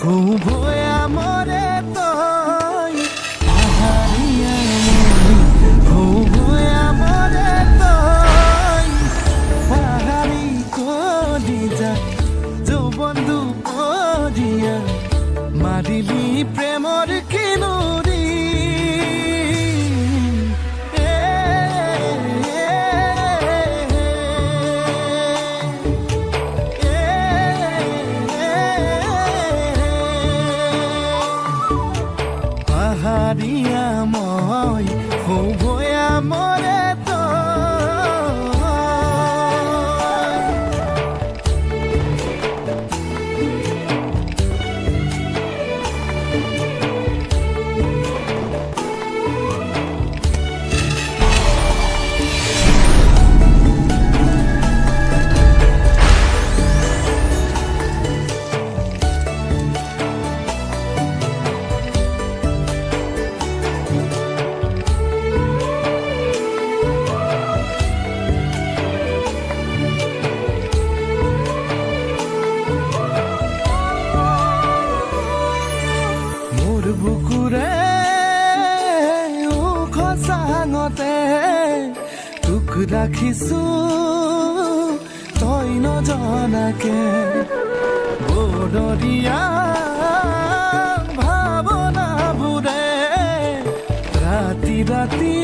ভয়া মরে তই পাহারিয়া ভয়া মরে তই পাহাড়ি কলি যা যৌবন্ধু পরিয়া মারিলি প্রেমর কিনুরি পাহারিয়া মই ভয়া মরে বুকুৰে খচাঙতে তোক ৰাখিছো তই নজনাকে বদৰীয়া ভাৱনাবোৰে ৰাতি ৰাতি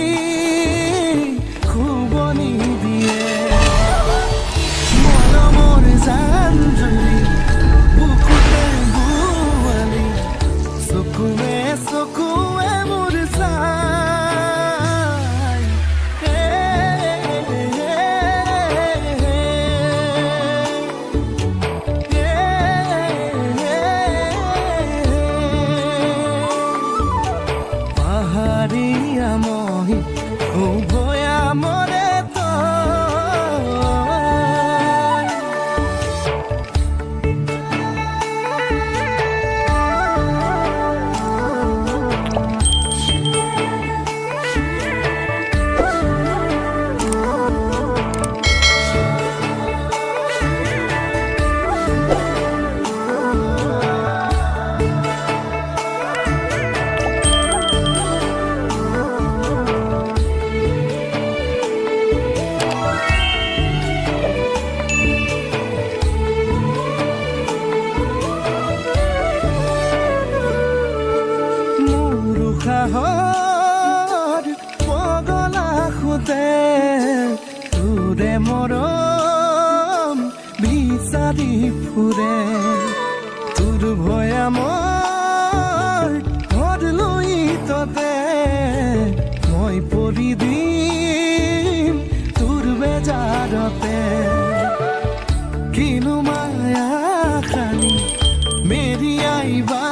খুবনি দিয়ে মৰমৰ জানজুৰি বুকুতে বুৱালি চকুৱে চকুৱে মোৰ চাই পাহাৰীয়া মই ভয়া মৰে পগলা খুতে তোৰে মৰম বিচাৰি ফুৰে তোৰ ভয়ামৰ ঘৰ লৈ ততে মই পৰি দিম তোৰ বেজাৰতে কিনো মায়া খানি মেৰিয়াই বা